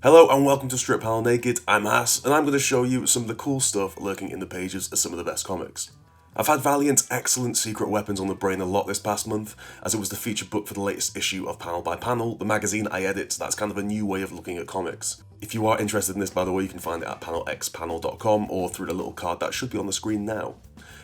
Hello and welcome to Strip Panel Naked, I'm Hass, and I'm going to show you some of the cool stuff lurking in the pages of some of the best comics. I've had Valiant's excellent Secret Weapons on the brain a lot this past month, as it was the featured book for the latest issue of Panel by Panel, the magazine I edit. That's kind of a new way of looking at comics. If you are interested in this, by the way, you can find it at panelxpanel.com or through the little card that should be on the screen now.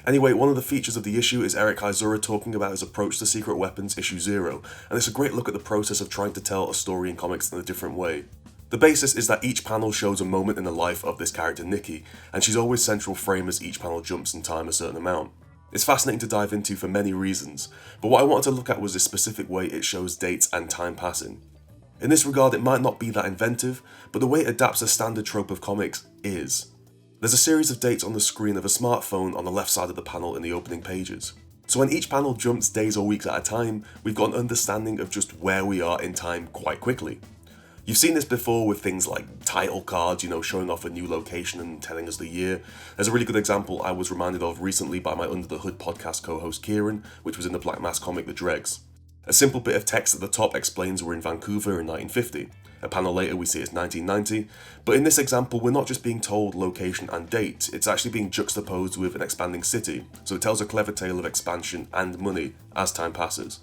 Anyway, one of the features of the issue is Heisserer talking about his approach to Secret Weapons issue 0, and it's a great look at the process of trying to tell a story in comics in a different way. The basis is that each panel shows a moment in the life of this character Nikki, and she's always central frame as each panel jumps in time a certain amount. It's fascinating to dive into for many reasons, but what I wanted to look at was this specific way it shows dates and time passing. In this regard, it might not be that inventive, but the way it adapts a standard trope of comics is. There's a series of dates on the screen of a smartphone on the left side of the panel in the opening pages. So when each panel jumps days or weeks at a time, we've got an understanding of just where we are in time quite quickly. You've seen this before with things like title cards, showing off a new location and telling us the year. There's a really good example I was reminded of recently by my Under the Hood podcast co-host Kieran, which was in the Black Mass comic The Dregs. A simple bit of text at the top explains we're in Vancouver in 1950. A panel later we see it's 1990, but in this example we're not just being told location and date, it's actually being juxtaposed with an expanding city, so it tells a clever tale of expansion and money as time passes.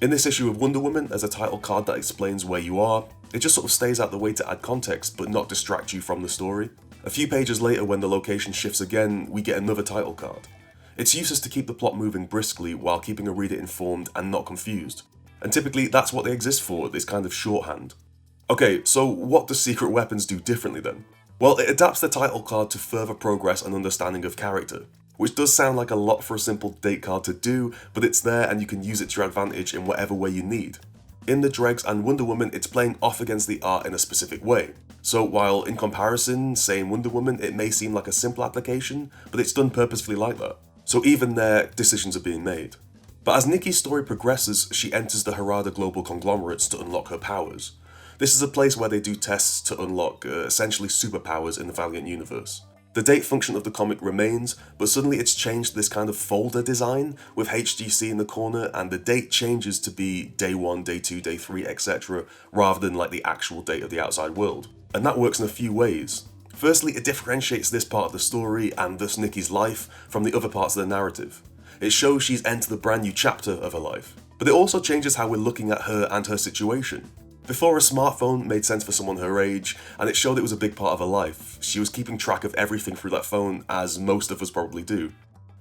In this issue of Wonder Woman, there's a title card that explains where you are. It just sort of stays out the way to add context, but not distract you from the story. A few pages later, when the location shifts again, we get another title card. Its use is to keep the plot moving briskly while keeping a reader informed and not confused. And typically, that's what they exist for, this kind of shorthand. Okay, so what does Secret Weapons do differently then? Well, it adapts the title card to further progress and understanding of character. Which does sound like a lot for a simple date card to do, but it's there and you can use it to your advantage in whatever way you need. In The Dregs and Wonder Woman, it's playing off against the art in a specific way. So while in comparison, say in Wonder Woman, it may seem like a simple application, but it's done purposefully like that. So even there, decisions are being made. But as Nikki's story progresses, she enters the Harada global conglomerates to unlock her powers. This is a place where they do tests to unlock essentially superpowers in the Valiant universe. The date function of the comic remains, but suddenly it's changed to this kind of folder design with HGC in the corner, and the date changes to be day 1, day 2, day 3, etc., rather than like the actual date of the outside world. And that works in a few ways. Firstly, it differentiates this part of the story, and thus Nikki's life, from the other parts of the narrative. It shows she's entered a brand new chapter of her life. But it also changes how we're looking at her and her situation. Before, a smartphone made sense for someone her age, and it showed it was a big part of her life. She was keeping track of everything through that phone, as most of us probably do.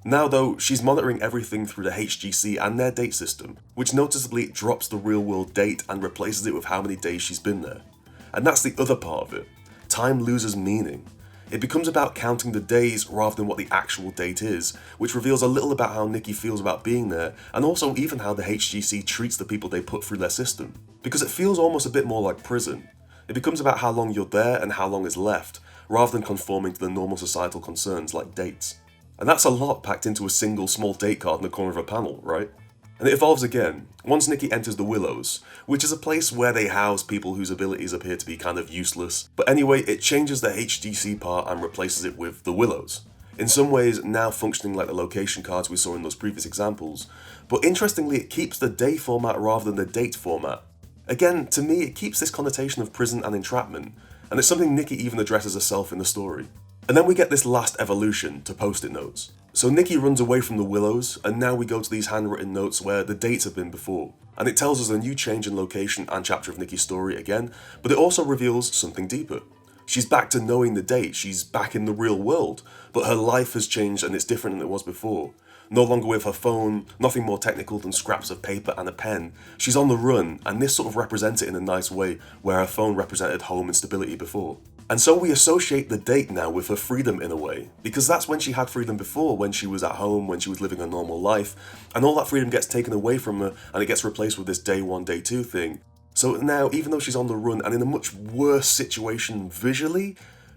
Now though, she's monitoring everything through the HGC and their date system, which noticeably drops the real world date and replaces it with how many days she's been there. And that's the other part of it. Time loses meaning. It becomes about counting the days rather than what the actual date is, which reveals a little about how Nikki feels about being there, and also even how the HGC treats the people they put through their system. Because it feels almost a bit more like prison. It becomes about how long you're there and how long is left, rather than conforming to the normal societal concerns like dates. And that's a lot packed into a single small date card in the corner of a panel, right? And it evolves again, once Nikki enters the Willows, which is a place where they house people whose abilities appear to be kind of useless. But anyway, it changes the HGC part and replaces it with the Willows. In some ways, now functioning like the location cards we saw in those previous examples, but interestingly it keeps the day format rather than the date format. Again, to me it keeps this connotation of prison and entrapment, and it's something Nikki even addresses herself in the story. And then we get this last evolution to post-it notes. So Nikki runs away from the Willows, and now we go to these handwritten notes where the dates have been before. And it tells us a new change in location and chapter of Nikki's story again, but it also reveals something deeper. She's back to knowing the date, she's back in the real world, but her life has changed and it's different than it was before. No longer with her phone, nothing more technical than scraps of paper and a pen. She's on the run, and this sort of represents it in a nice way, where her phone represented home and stability before. And so we associate the date now with her freedom in a way, because that's when she had freedom before, when she was at home, when she was living a normal life, and all that freedom gets taken away from her, and it gets replaced with this day 1, day 2 thing. So now, even though she's on the run and in a much worse situation visually,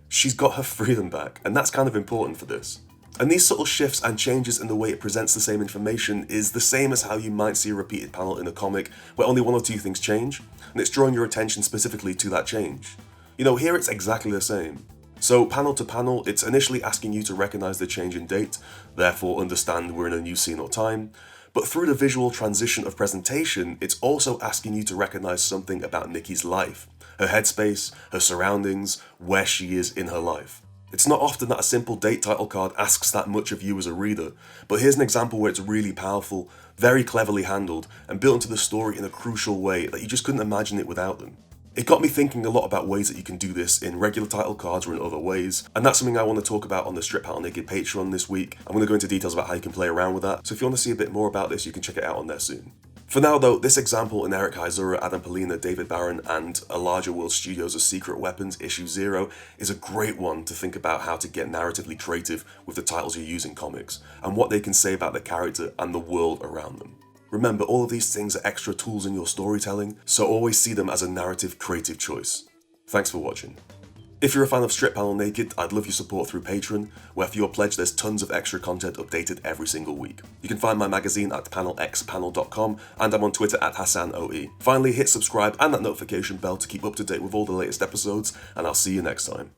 she's got her freedom back, and that's kind of important for this. And these subtle shifts and changes in the way it presents the same information is the same as how you might see a repeated panel in a comic where only one or two things change, and it's drawing your attention specifically to that change. Here it's exactly the same. So panel to panel, it's initially asking you to recognize the change in date, therefore understand we're in a new scene or time, but through the visual transition of presentation, it's also asking you to recognize something about Nikki's life, her headspace, her surroundings, where she is in her life. It's not often that a simple date title card asks that much of you as a reader, but here's an example where it's really powerful, very cleverly handled, and built into the story in a crucial way that you just couldn't imagine it without them. It got me thinking a lot about ways that you can do this in regular title cards or in other ways, and that's something I want to talk about on the Strip Panel Naked Patreon this week. I'm going to go into details about how you can play around with that, so if you want to see a bit more about this, you can check it out on there soon. For now though, this example in Eric Heisserer, Adam Pollina, David Barron, and A Larger World Studios' Secret Weapons Issue 0 is a great one to think about how to get narratively creative with the titles you use in comics, and what they can say about the character and the world around them. Remember, all of these things are extra tools in your storytelling, so always see them as a narrative creative choice. Thanks for watching. If you're a fan of Strip Panel Naked, I'd love your support through Patreon, where for your pledge there's tons of extra content updated every single week. You can find my magazine at panelxpanel.com, and I'm on Twitter at HassanOE. Finally, hit subscribe and that notification bell to keep up to date with all the latest episodes, and I'll see you next time.